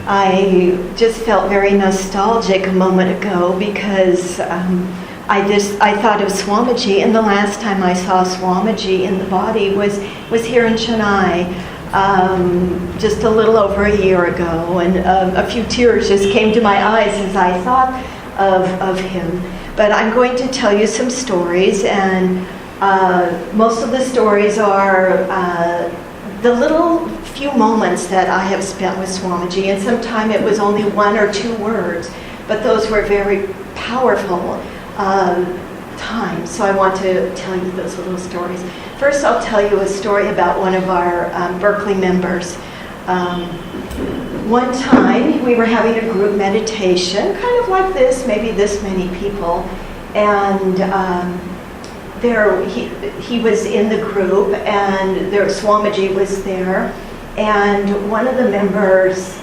I just felt very nostalgic a moment ago because I thought of Swamiji, and the last time I saw Swamiji in the body was here in Chennai, just a little over a year ago, and a few tears just came to my eyes as I thought of him. But I'm going to tell you some stories, and most of the stories are the little few moments that I have spent with Swamiji, and sometimes it was only 1 or 2 words, but those were very powerful times. So I want to tell you those little stories. First, I'll tell you a story about one of our Berkeley members. One time, we were having a group meditation, kind of like this, maybe this many people, and he was in the group, and Swamiji was there, and one of the members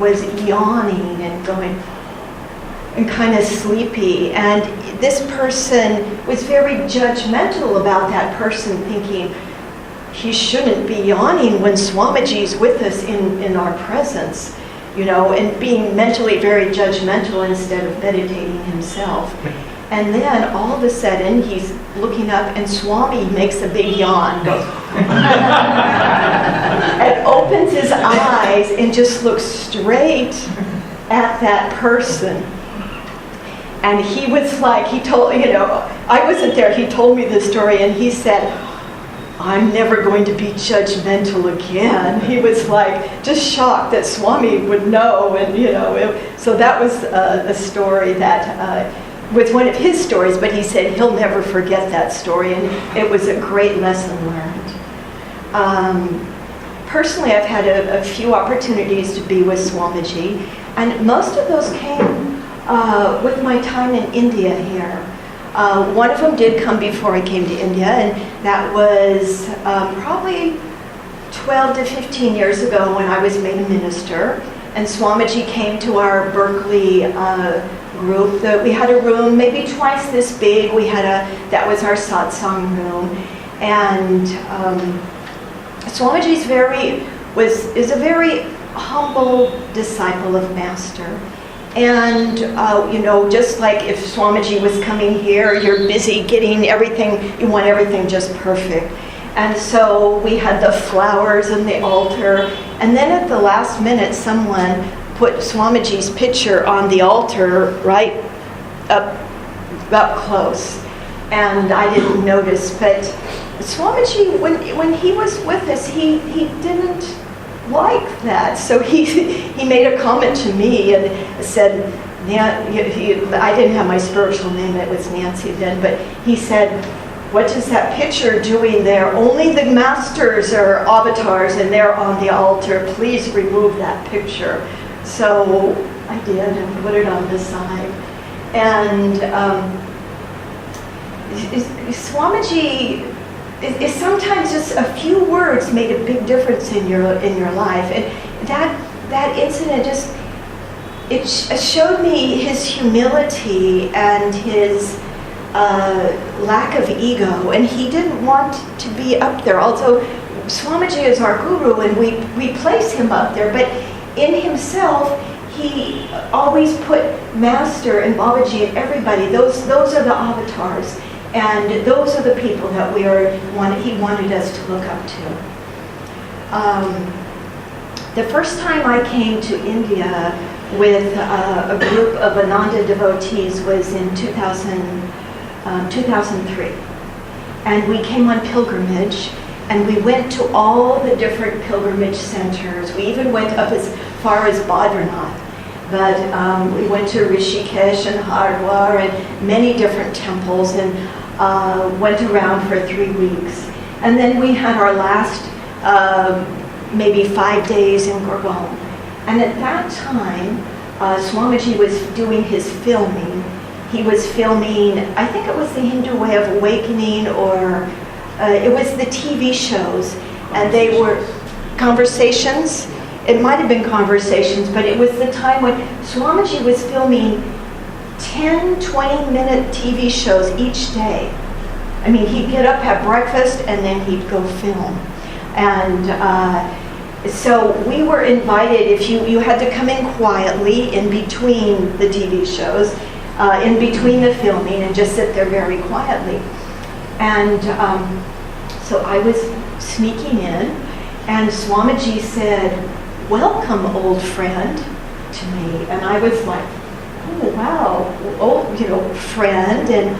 was yawning and going and kind of sleepy, and this person was very judgmental about that person, thinking he shouldn't be yawning when Swamiji's with us in our presence, and being mentally very judgmental instead of meditating himself. And then all of a sudden he's looking up and Swami makes a big yawn, goes and opens his eyes and just looks straight at that person. And he was like, I wasn't there, he told me this story, and he said, I'm never going to be judgmental again. He was like just shocked that Swami would know, and so that was a story that was one of his stories, but he said he'll never forget that story, and it was a great lesson learned. Personally, I've had a few opportunities to be with Swamiji, and most of those came with my time in India here. One of them did come before I came to India, and that was probably 12 to 15 years ago when I was made a minister, and Swamiji came to our Berkeley group. We had a room maybe twice this big. That was our satsang room, and Swamiji is a very humble disciple of Master. And, just like if Swamiji was coming here, you're busy getting everything, you want everything just perfect. And so we had the flowers and the altar. And then at the last minute, someone put Swamiji's picture on the altar right up close. And I didn't notice, but Swamiji, when he was with us, he didn't like that. So he made a comment to me and said, I didn't have my spiritual name, it was Nancy then, but he said, what is that picture doing there? Only the masters are avatars and they're on the altar. Please remove that picture. So I did and put it on the side. And Swamiji is sometimes just a few words made a big difference in your life, and that incident it showed me his humility and his lack of ego, and he didn't want to be up there. Also, Swamiji is our guru, and we place him up there, but in himself he always put Master and Babaji and everybody. Those are the avatars. And those are the people that he wanted us to look up to. The first time I came to India with a group of Ananda devotees was in 2003. And we came on pilgrimage, and we went to all the different pilgrimage centers. We even went up as far as Badrinath. But we went to Rishikesh and Hardwar and many different temples, and went around for 3 weeks. And then we had our last maybe 5 days in Gurgaon. And at that time, Swamiji was doing his filming. He was filming, I think it was the Hindu Way of Awakening, or it was the TV shows. And they were conversations. It might have been conversations, but it was the time when Swamiji was filming 10, 20-minute TV shows each day. I mean, he'd get up, have breakfast, and then he'd go film. And So we were invited, if you had to come in quietly in between the TV shows, in between the filming, and just sit there very quietly. And so I was sneaking in, and Swamiji said, "Welcome, old friend," to me. And I was like, "Oh, wow, friend," and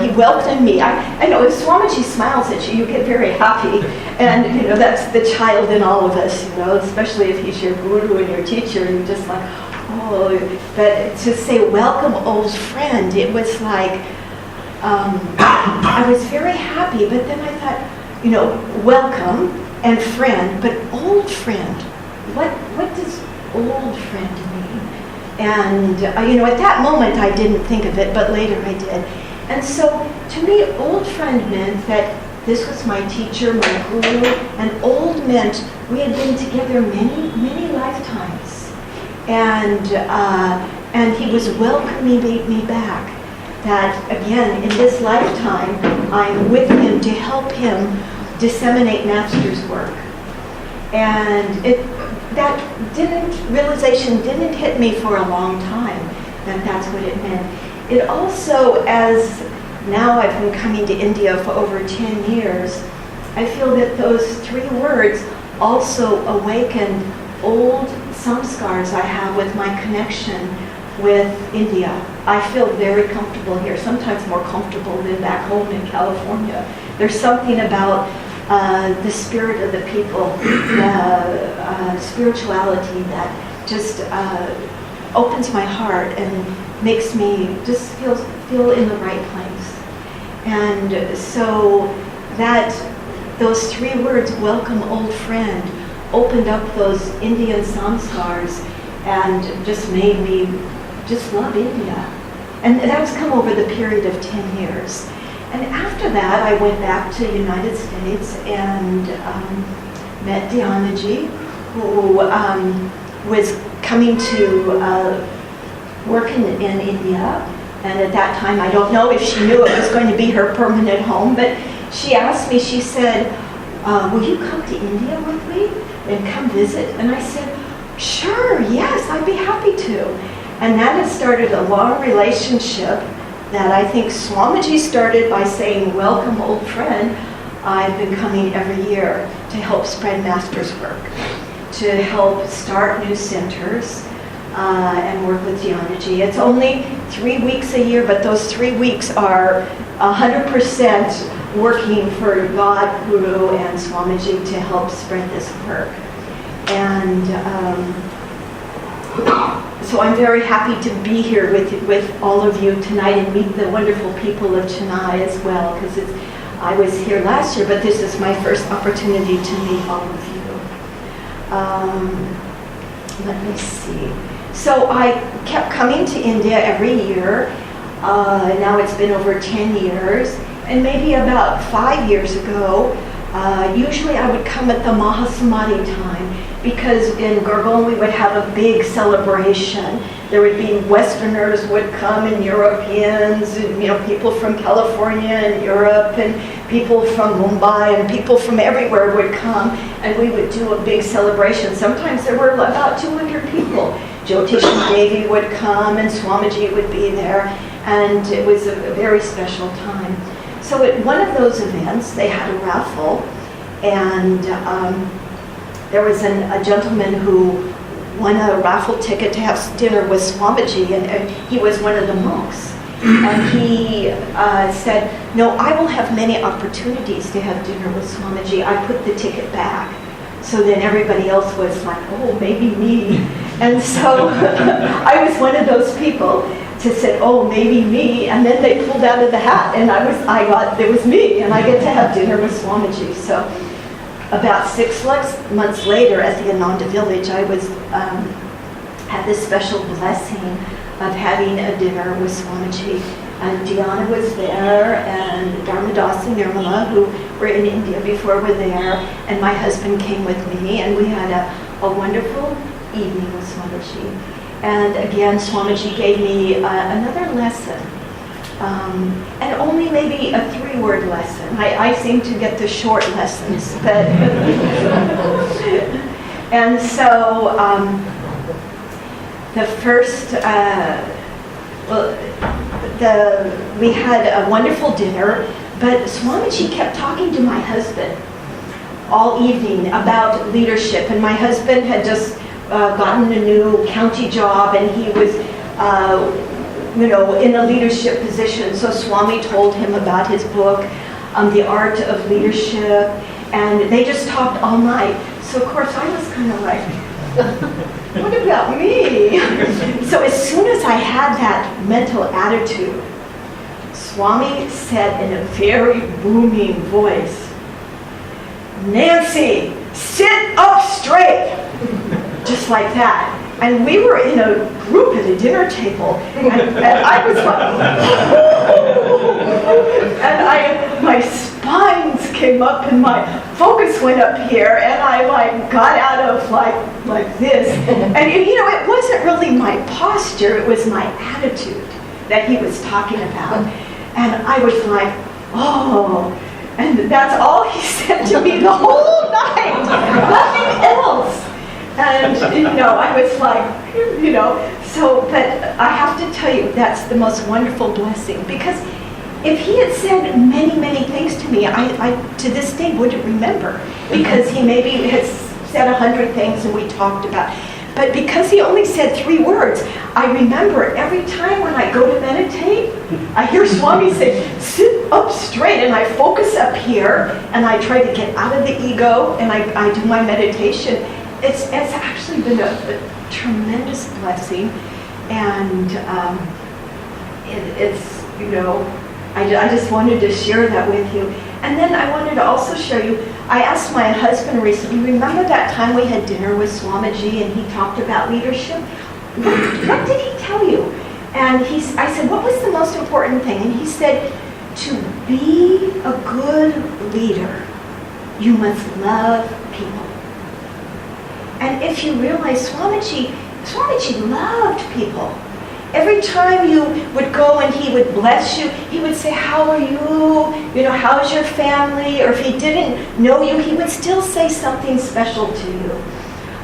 he welcomed me. I know if Swamiji smiles at you, you get very happy. And, that's the child in all of us, especially if he's your guru and your teacher, you're just like, oh, but to say, "Welcome, old friend," it was like, I was very happy, but then I thought, welcome and friend, but old friend, what does old friend mean? And, at that moment I didn't think of it, but later I did. And so, to me, old friend meant that this was my teacher, my guru, and old meant we had been together many, many lifetimes. And he was welcoming me back. That, again, in this lifetime, I'm with him to help him disseminate Master's work. And that realization didn't hit me for a long time, that that's what it meant. It also, as now I've been coming to India for over 10 years, I feel that those 3 words also awakened old samskars I have with my connection with India. I feel very comfortable here, sometimes more comfortable than back home in California. There's something about the spirit of the people, the spirituality that just opens my heart and makes me just feel in the right place. And so those 3 words, "welcome, old friend," opened up those Indian samskars and just made me just love India. And that's come over the period of 10 years. And after that, I went back to the United States and met Dhyanaji, who was coming to work in India. And at that time, I don't know if she knew it was going to be her permanent home, but she asked me, she said, "Will you come to India with me and come visit?" And I said, "Sure, yes, I'd be happy to." And that has started a long relationship that I think Swamiji started by saying, "Welcome, old friend." I've been coming every year to help spread Master's work, to help start new centers, and work with Dhyanaji. It's only 3 weeks a year, but those 3 weeks are 100% working for God, Guru, and Swamiji to help spread this work. And so I'm very happy to be here with all of you tonight and meet the wonderful people of Chennai as well, because I was here last year, but this is my first opportunity to meet all of you. Let me see. So I kept coming to India every year. Now it's been over 10 years. And maybe about 5 years ago, usually I would come at the Mahasamadhi time, because in Gurgaon we would have a big celebration. There would be Westerners would come, and Europeans, and, people from California and Europe, and people from Mumbai, and people from everywhere would come, and we would do a big celebration. Sometimes there were about 200 people. Jyotish Devi would come, and Swamiji would be there, and it was a very special time. So at one of those events, they had a raffle, and there was a gentleman who won a raffle ticket to have dinner with Swamiji, and he was one of the monks. And he said, "No, I will have many opportunities to have dinner with Swamiji. I put the ticket back." So then everybody else was like, "Oh, maybe me." And so I was one of those people to say, "Oh, maybe me," and then they pulled out of the hat, and it was me, and I get to have dinner with Swamiji. So about 6 months later, at the Ananda village, I had this special blessing of having a dinner with Swamiji. And Diana was there, and Dharmadas and Nirmala, who were in India before, were there, and my husband came with me, and we had a wonderful evening with Swamiji. And again, Swamiji gave me another lesson and only maybe a 3-word lesson. I seem to get the short lessons, but and so the first, we had a wonderful dinner, but Swamiji kept talking to my husband all evening about leadership, and my husband had just gotten a new county job, and he was in a leadership position. So Swami told him about his book, The Art of Leadership, and they just talked all night. So of course I was kind of like, what about me? So as soon as I had that mental attitude, Swami said in a very booming voice, "Nancy, sit up straight." Just like that. And we were in a group at a dinner table, and I was like, and my spines came up and my focus went up here, and I got out of like this. And it wasn't really my posture, it was my attitude that he was talking about. And I was like, oh, and that's all he said to me the whole night, nothing else. And, I was like, so, but I have to tell you, that's the most wonderful blessing. Because if he had said many, many things to me, I to this day wouldn't remember. Because he maybe had said 100 things and we talked about. But because he only said 3 words, I remember every time when I go to meditate, I hear Swami say, "Sit up straight," and I focus up here, and I try to get out of the ego, and I do my meditation. It's actually been a tremendous blessing, and I just wanted to share that with you. And then I wanted to also show you, I asked my husband recently, remember that time we had dinner with Swamiji and he talked about leadership? What did he tell you? And I said, what was the most important thing? And he said, to be a good leader, you must love people. And if you realize Swamiji loved people. Every time you would go and he would bless you, he would say, how are you? How's your family? Or if he didn't know you, he would still say something special to you.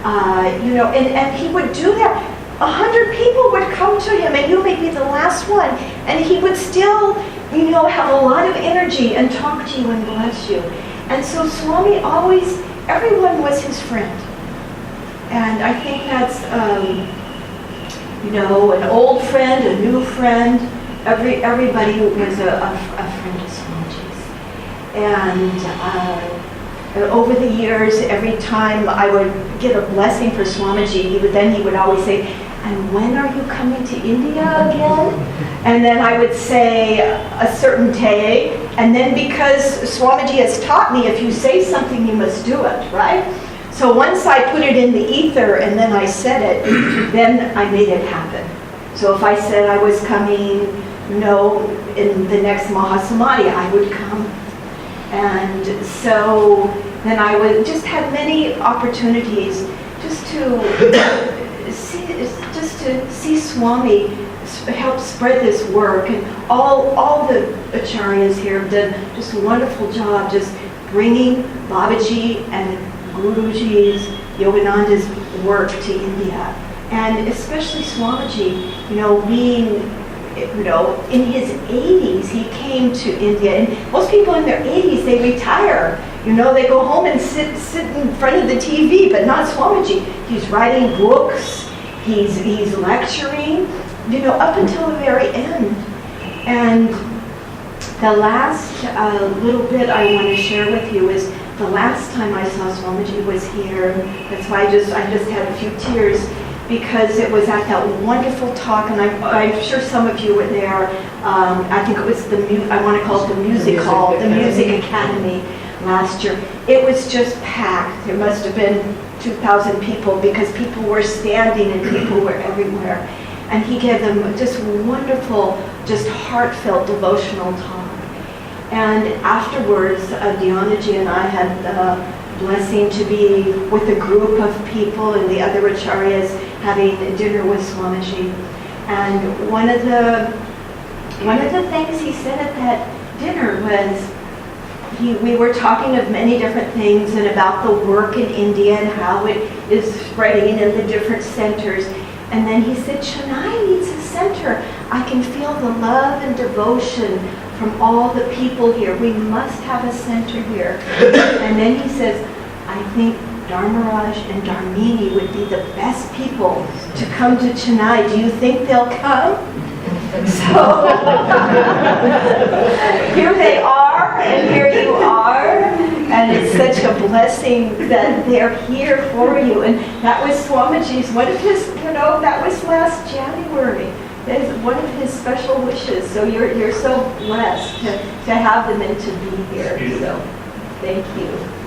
And he would do that. 100 people would come to him, and you may be the last one, and he would still, have a lot of energy and talk to you and bless you. And so Swami everyone was his friend. And I think that's, an old friend, a new friend. Everybody was a friend of Swamiji's. And over the years, every time I would get a blessing for Swamiji, he would always say, "And when are you coming to India again?" And then I would say a certain day. And then because Swamiji has taught me, if you say something, you must do it, right? So once I put it in the ether and then I said it, then I made it happen. So if I said I was coming, in the next Mahasamadhi, I would come. And so then I would just have many opportunities just to see Swami help spread this work. And all the Acharyas here have done just a wonderful job just bringing Babaji and Guruji's, Yogananda's work to India. And especially Swamiji, being, in his 80s, he came to India. And most people in their 80s, they retire. They go home and sit in front of the TV, but not Swamiji. He's writing books, he's lecturing, up until the very end. And the last little bit I want to share with you is the last time I saw Swamiji was here. That's why I just had a few tears, because it was at that wonderful talk, and I'm sure some of you were there. I think it was I want to call it the music hall, the Music Academy last year. It was just packed. There must have been 2,000 people, because people were standing and people were everywhere. And he gave them just wonderful, just heartfelt devotional talk. And afterwards, Dhyanaji and I had the blessing to be with a group of people and the other Acharyas having dinner with Swamiji. And one of the one of the things he said at that dinner was, we were talking of many different things and about the work in India and how it is spreading in the different centers. And then he said, Chennai needs a center. I can feel the love and devotion from all the people here. We must have a center here. And then he says, I think Dharmaraj and Dharmini would be the best people to come to Chennai. Do you think they'll come? So here they are, and here you are, and it's such a blessing that they're here for you. And that was Swamiji's, one of his, that was last January. That is one of his special wishes. So you're so blessed to have them and to be here. So thank you.